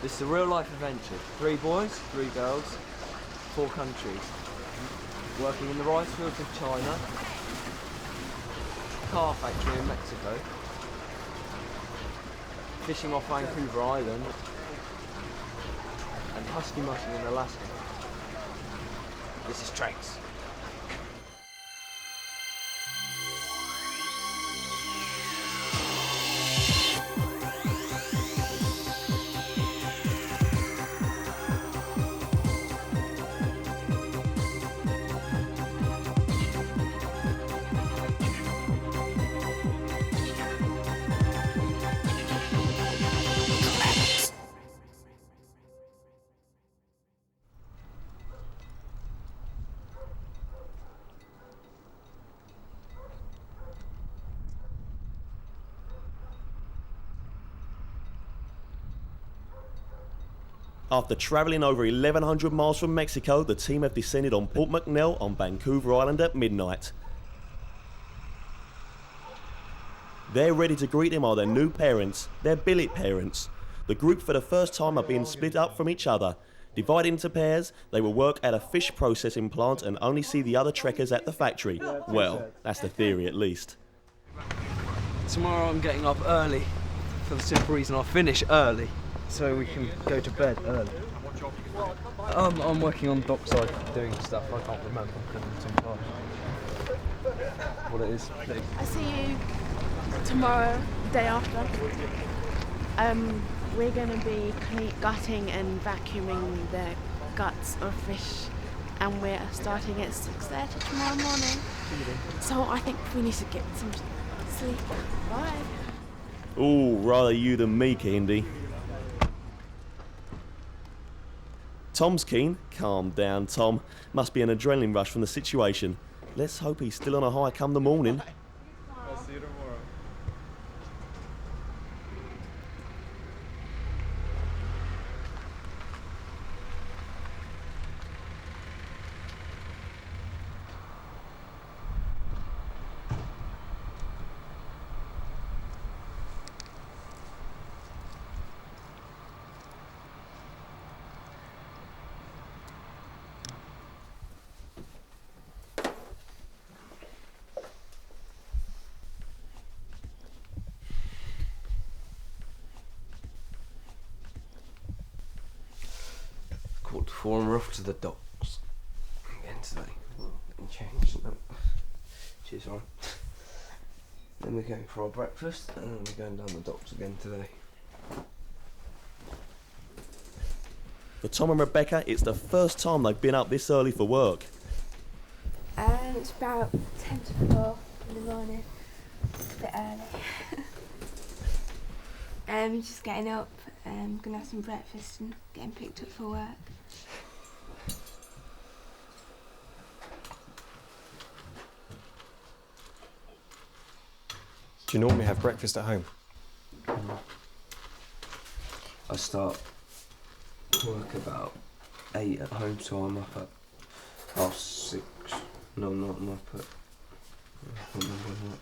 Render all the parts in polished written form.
This is a real life adventure. 3 boys, 3 girls, 4 countries. Working in the rice fields of China, car factory in Mexico, fishing off Vancouver Island, and husky mushing in Alaska. This is TREX. After travelling over 1,100 miles from Mexico, the team have descended on Port McNeill on Vancouver Island at midnight. There ready to greet them are their new parents, their billet parents. The group for the first time are being split up from each other. Divided into pairs, they will work at a fish processing plant and only see the other trekkers at the factory. Well, that's the theory at least. Tomorrow I'm getting up early for the simple reason I'll finish early, so we can go to bed early. I'm working on dockside doing stuff I can't remember because it's too far. What it is. I see you tomorrow, day after. We're going to be gutting and vacuuming the guts of fish, and we're starting at 6:30 tomorrow morning. So I think we need to get some sleep. Bye. Ooh, rather you than me, Candy. Tom's keen. Calm down, Tom. Must be an adrenaline rush from the situation. Let's hope he's still on a high come the morning. I'll see you tomorrow. Quarter to 4 and we're off to the docks again today. Getting changed. Cheers, Ryan. Then we're going for our breakfast and then we're going down the docks again today. For Tom and Rebecca, it's the first time they've been up this early for work. It's about 10 to 4 in the morning. It's a bit early. Just getting up, gonna have some breakfast and getting picked up for work. Do you normally have breakfast at home? I start work about 8 at home, so I'm up at 6:30. No, not I'm up at. I can't remember what.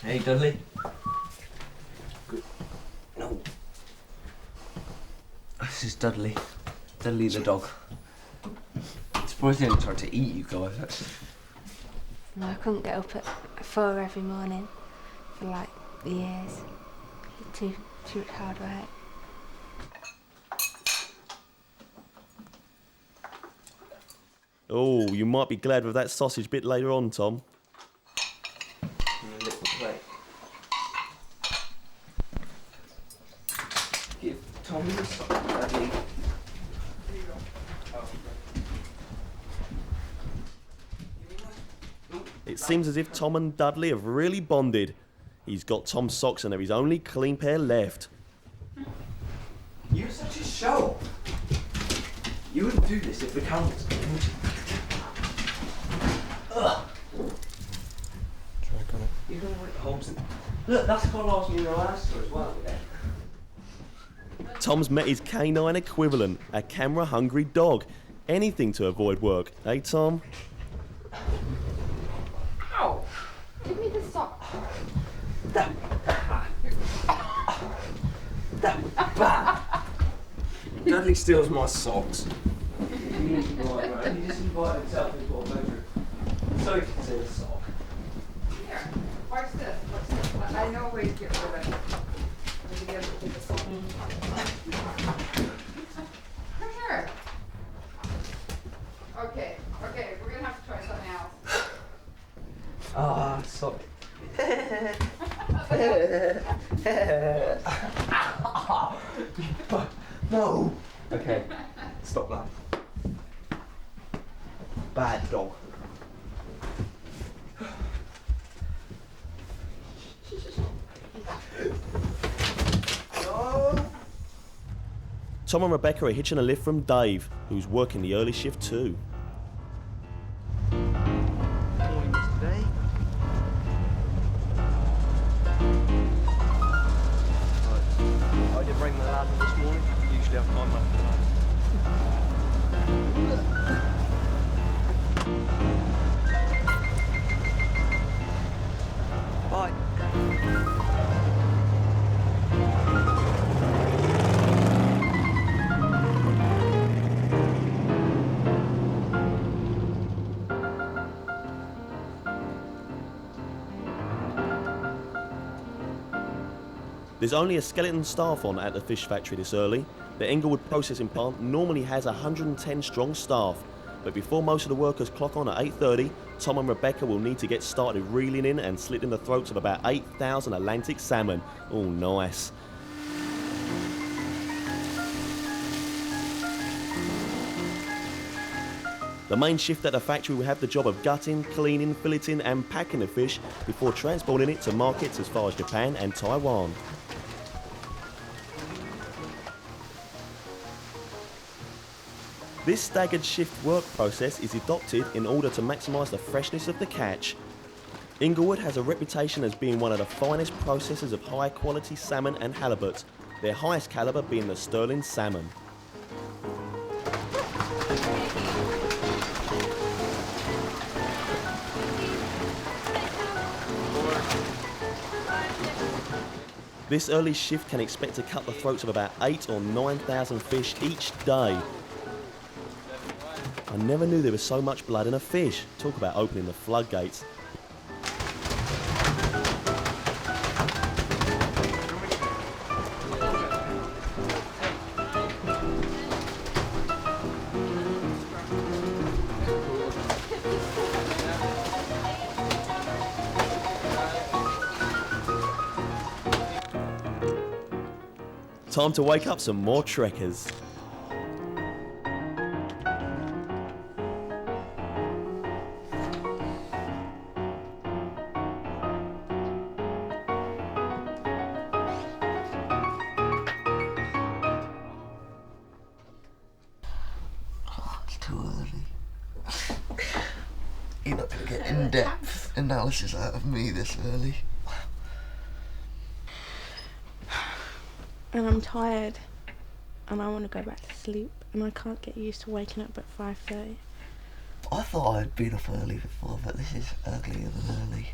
Hey, Dudley. Good. No. This is Dudley. Dudley the dog. I'm surprised he hasn't tried to eat you guys, actually. No, I couldn't get up at 4 every morning for like years. Too much hard work. Oh, you might be glad with that sausage bit later on, Tom. A little plate. Give Tommy the sausage, Dudley. It seems as if Tom and Dudley have really bonded. He's got Tom's socks and they're his only clean pair left. You're such a show. You wouldn't do this if the camera was would you? Ugh. Try got it. You don't know what it holds in. Look, that's got last me in the last store as well, yeah? Tom's met his canine equivalent, a camera-hungry dog. Anything to avoid work, eh, Tom? Ow! Give me the sock. Dudley steals my socks. He just invited himself into our bedroom. So he can see the sock. Here, watch this. Watch this. I know a way to get rid of it. Let me get it with the sock. Come here. Okay, we're gonna have to try something else. Ah, sock. No. Okay, stop that. Bad dog. Tom and Rebecca are hitching a lift from Dave, who's working the early shift too. Morning, Mr. Day. I did bring the ladder this morning. Usually I climb up the ladder. Bye. There's only a skeleton staff on at the fish factory this early. The Englewood Processing Plant normally has 110 strong staff, but before most of the workers clock on at 8:30, Tom and Rebecca will need to get started reeling in and slitting the throats of about 8,000 Atlantic salmon. Oh, nice. The main shift at the factory will have the job of gutting, cleaning, filleting and packing the fish before transporting it to markets as far as Japan and Taiwan. This staggered shift work process is adopted in order to maximise the freshness of the catch. Englewood has a reputation as being one of the finest processors of high quality salmon and halibut, their highest calibre being the sterling salmon. This early shift can expect to cut the throats of about 8,000 or 9,000 fish each day. I never knew there was so much blood in a fish. Talk about opening the floodgates. Time to wake up some more trekkers. It's too early. You're not going to get in-depth analysis out of me this early. And I'm tired. And I want to go back to sleep. And I can't get used to waking up at 5:30. I thought I'd been up early before, but this is earlier than early.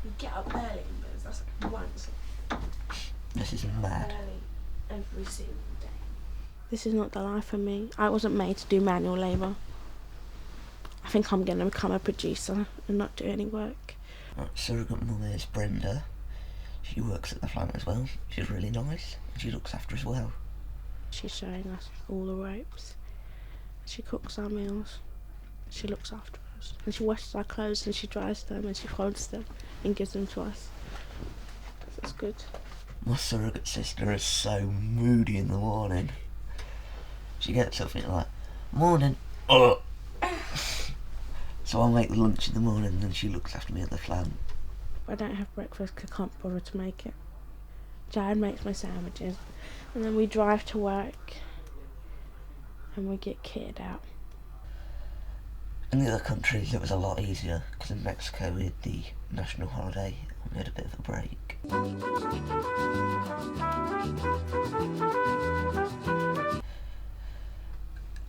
You get up early, but that's like once. This is mad. Early every single day. This is not the life for me. I wasn't made to do manual labour. I think I'm going to become a producer and not do any work. Right, surrogate mum is Brenda. She works at the plant as well. She's really nice, and she looks after us well. She's showing us all the ropes. She cooks our meals. She looks after us. And she washes our clothes and she dries them and she folds them and gives them to us. That's good. My surrogate sister is so moody in the morning. She gets up and it's like, morning. So I make the lunch in the morning and then she looks after me at the plant. I don't have breakfast because I can't bother to make it. Jared makes my sandwiches and then we drive to work and we get kitted out. In the other countries it was a lot easier because in Mexico we had the national holiday We had a bit of a break.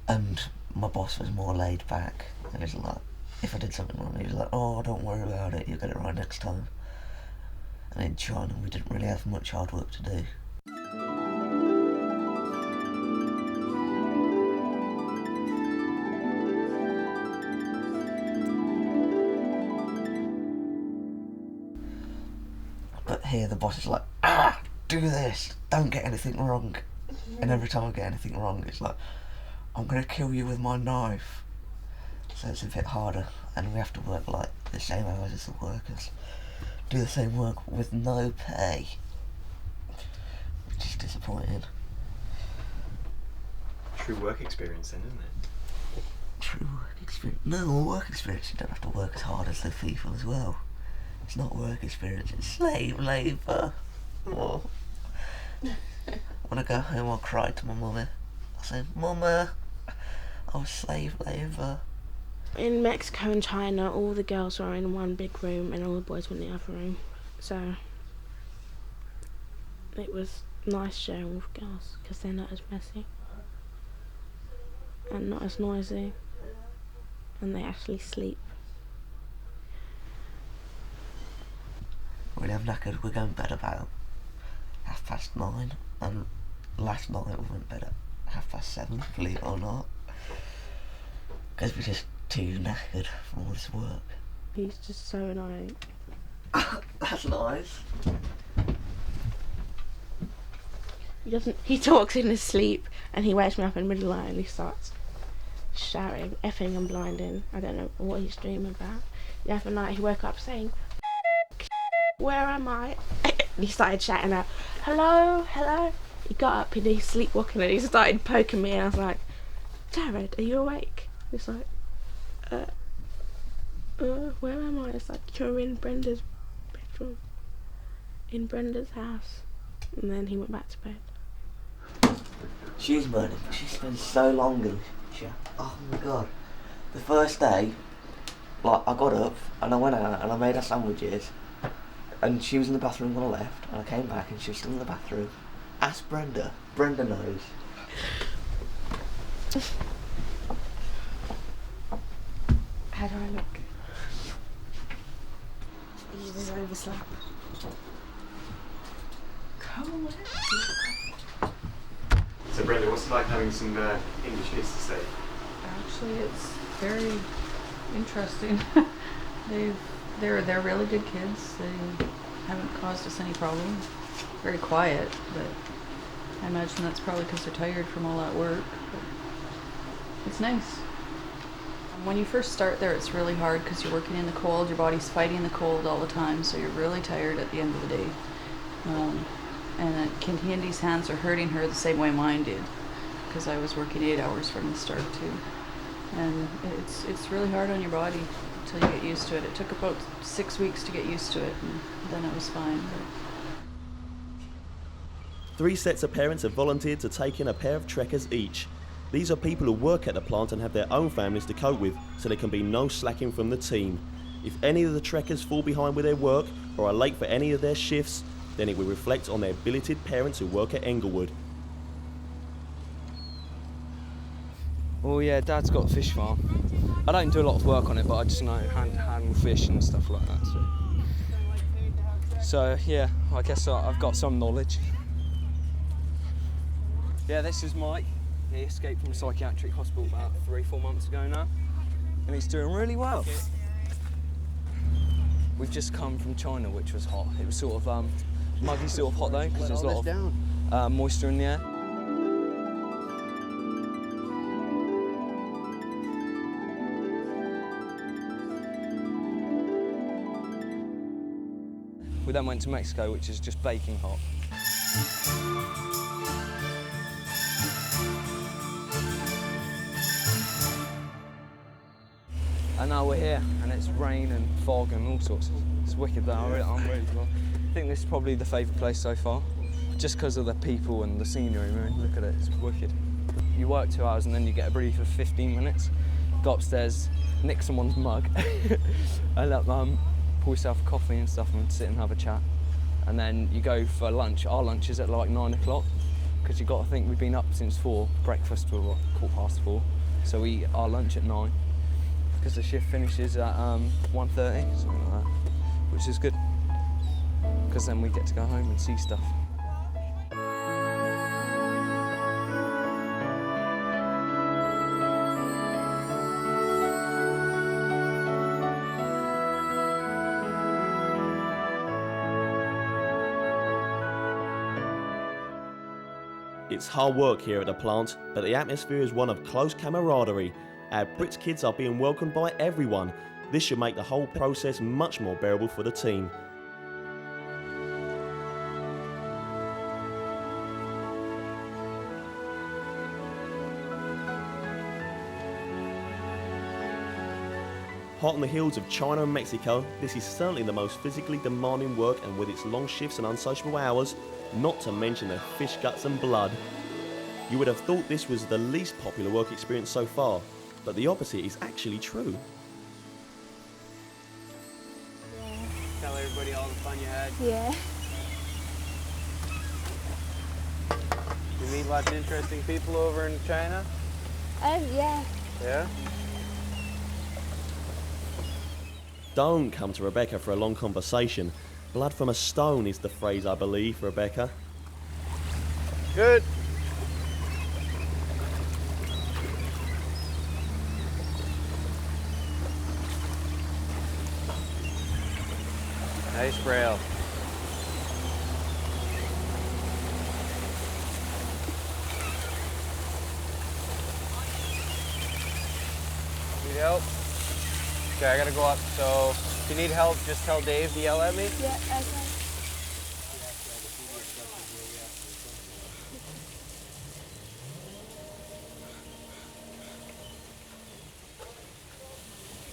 And my boss was more laid back. He was like, if I did something wrong, he was like, oh, don't worry about it, you'll get it right next time. And in China, we didn't really have much hard work to do. But here the boss is like, do this, don't get anything wrong. And every time I get anything wrong, it's like, I'm gonna kill you with my knife. So it's a bit harder, and we have to work like the same hours as the workers. Do the same work with no pay. Which is disappointing. True work experience then, isn't it? True work experience. No, work experience, you don't have to work as hard as the people as well. It's not work experience, it's slave labour. Oh. When I go home, I'll cry to my mummy. I'll say, Mama, I was slave labour. In Mexico and China, all the girls were in one big room and all the boys were in the other room. So it was nice sharing with girls because they're not as messy and not as noisy, and they actually sleep. When I'm knackered, we go in bed about 9:30, and last night we went to bed at 7:30, believe it or not. Because we're just too knackered from all this work. He's just so annoying. That's nice. He talks in his sleep and he wakes me up in the middle of the night and he starts shouting, effing and blinding. I don't know what he's dreaming about. The other night he woke up saying, where am I? And he started shouting out, hello, hello. He got up and he's sleepwalking and he started poking me and I was like, Jared, are you awake? He's like, where am I? It's like, you're in Brenda's bedroom. In Brenda's house. And then he went back to bed. She's burning. She spends so long in shit. Oh my god. The first day, like, I got up and I went out and I made her sandwiches. And she was in the bathroom when I left, and I came back and she was still in the bathroom. Ask Brenda. Brenda knows. How do I look? You just overslept. Come on. So Brenda, what's it like having some English kids to stay? Actually, it's very interesting. They're really good kids. They haven't caused us any problems. Very quiet, but I imagine that's probably because they're tired from all that work. But it's nice. When you first start there, it's really hard because you're working in the cold. Your body's fighting the cold all the time, so you're really tired at the end of the day. And Candy's hands are hurting her the same way mine did, because I was working 8 hours from the start too. And it's really hard on your body until you get used to it. It took about 6 weeks to get used to it, and then it was fine. But 3 sets of parents have volunteered to take in a pair of trekkers each. These are people who work at the plant and have their own families to cope with, so there can be no slacking from the team. If any of the trekkers fall behind with their work or are late for any of their shifts, then it will reflect on their billeted parents who work at Englewood. Well, yeah, Dad's got a fish farm. I don't do a lot of work on it, but I just know how to handle fish and stuff like that. So yeah, I guess I've got some knowledge. Yeah, this is Mike. He escaped from a psychiatric hospital about 3-4 months ago now, and he's doing really well. We've just come from China, which was hot. It was sort of muggy sort of hot though, because there's a lot of moisture in the air. We then went to Mexico, which is just baking hot. And now we're here, and it's rain and fog and all sorts. It's wicked though, I'm really well. I think this is probably the favourite place so far, just because of the people and the scenery, man. Look at it, it's wicked. You work 2 hours and then you get a brief for 15 minutes, go upstairs, nick someone's mug, and pour yourself a coffee and stuff and sit and have a chat. And then you go for lunch. Our lunch is at like 9 o'clock, because you've got to think we've been up since 4. Breakfast was what, 4:15. So we eat our lunch at 9, because the shift finishes at 1:30, something like that, which is good, because then we get to go home and see stuff. It's hard work here at the plant, but the atmosphere is one of close camaraderie. Our Brits kids are being welcomed by everyone. This should make the whole process much more bearable for the team. Hot on the heels of China and Mexico, this is certainly the most physically demanding work, and with its long shifts and unsociable hours, not to mention the fish guts and blood. You would have thought this was the least popular work experience so far, but the opposite is actually true. Tell everybody all the fun you had. Yeah. You meet lots of interesting people over in China? Yeah. Yeah? Don't come to Rebecca for a long conversation. Blood from a stone is the phrase, I believe, Rebecca. Good. Nice braille. Need help? Okay, I gotta go up. So if you need help, just tell Dave to yell at me. Yeah, okay.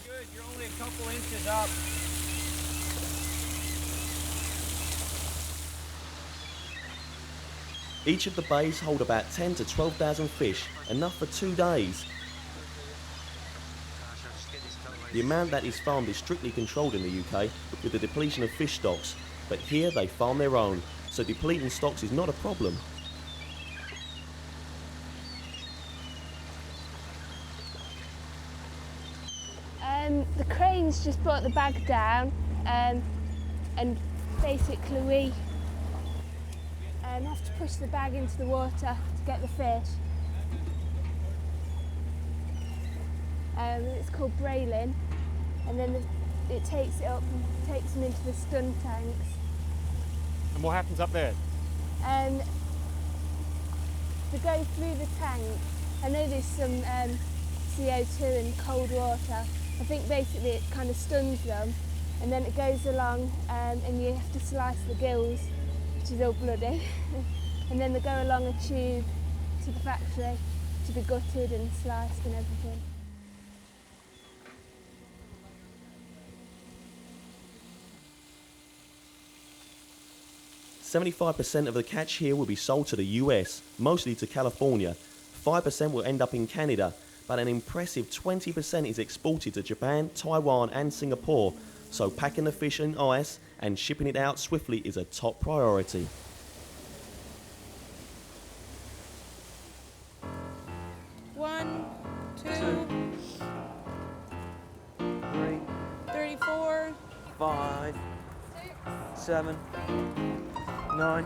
Good, you're only a couple inches up. Each of the bays hold about 10 to 12,000 fish, enough for 2 days. The amount that is farmed is strictly controlled in the UK with the depletion of fish stocks, but here they farm their own, so depleting stocks is not a problem. The cranes just brought the bag down, and basically we have to push the bag into the water to get the fish. It's called brailing, and then it takes it up and takes them into the stun tanks. And what happens up there? To go through the tank, I know there's some CO2 and cold water. I think basically it kind of stuns them, and then it goes along and you have to slice the gills, which is all bloody, and then they go along a tube to the factory to be gutted and sliced and everything. "75% of the catch here will be sold to the US, mostly to California. 5% will end up in Canada, but an impressive 20% is exported to Japan, Taiwan and Singapore, so packing the fish in ice and shipping it out swiftly is a top priority." One, two, 3, 34, 5, 7, 9,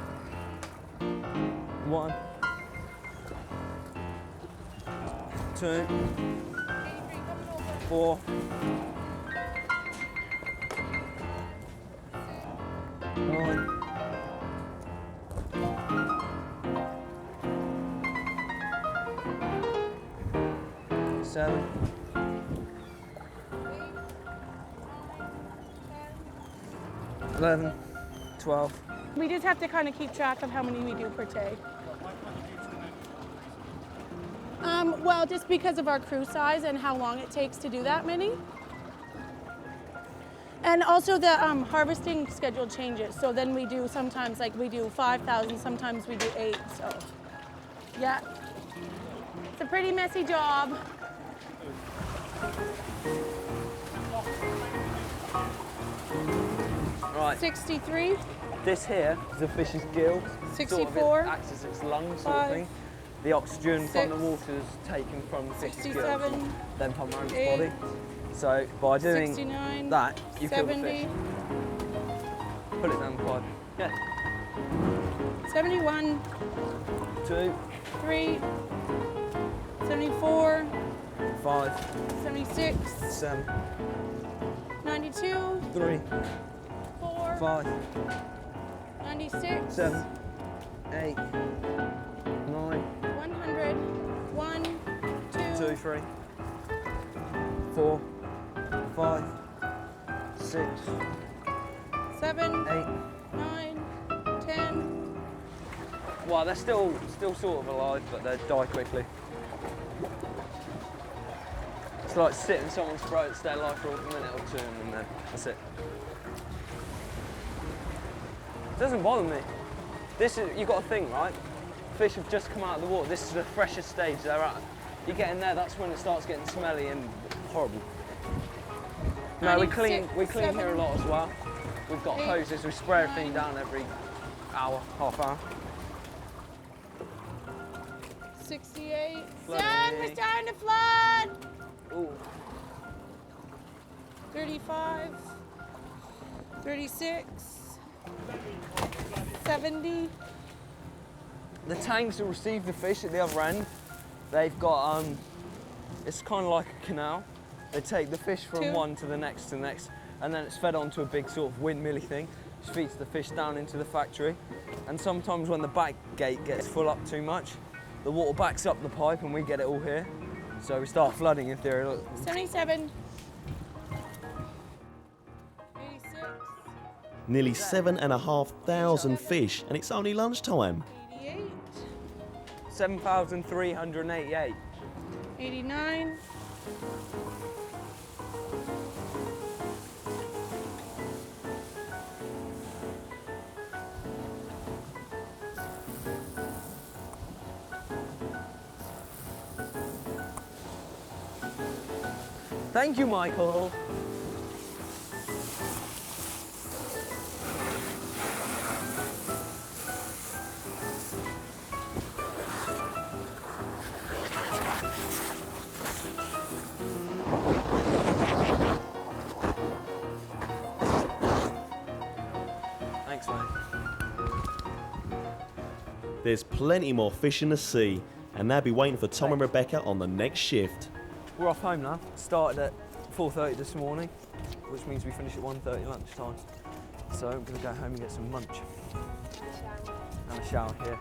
1, 2, 4, 1, 7, 11, 12. We just have to kind of keep track of how many we do per day. Well, just because of our crew size and how long it takes to do that many. And also the harvesting schedule changes. So then we do sometimes, like we do 5,000, sometimes we do 8, so yeah. It's a pretty messy job. Right. 63. This here is a fish's gill. 64. Sort of it acts as its lungs, sort of 5. thing. The oxygen from the 6. water is taken from the fish's gill, 67. then pumped around its 8. body. So by doing 69. that, you kill the 70. fish. Put it down the pipe. Yeah. 71. 2, 3. 74. 5, 76. 7, 92. 3, 4. 5, 96. 7, 8, 9, 100. 1. 2. 2, 3, 4, 5, 6, 7. 8. 9. 10. Well, they're still sort of alive, but they die quickly. It's like sitting in someone's throat, stay alive for a minute or two, and then that's it. It doesn't bother me. You've got to think, right? Fish have just come out of the water. This is the freshest stage they're at. You get in there, that's when it starts getting smelly and horrible. No, we clean here a lot as well. We've got hoses, we spray everything down every hour, half hour. 68. Flooding. Son, we're starting to flood. Ooh. 35. 36. 70. The tanks that receive the fish at the other end, they've got, it's kind of like a canal. They take the fish from 2. one to the next, and then it's fed onto a big sort of windmilly thing, which feeds the fish down into the factory. And sometimes when the back gate gets full up too much, the water backs up the pipe and we get it all here. So we start flooding in theory. Look. 77. 86. Nearly 7,500 fish, and it's only lunchtime. 88. 7,388. 89. 'Thank you, Michael. Thanks, mate. There's plenty more fish in the sea, and they'll be waiting for Tom and Rebecca on the next shift. We're off home now. Started at 4:30 this morning, which means we finish at 1:30 lunchtime. So I'm gonna go home and get some lunch. And a shower here.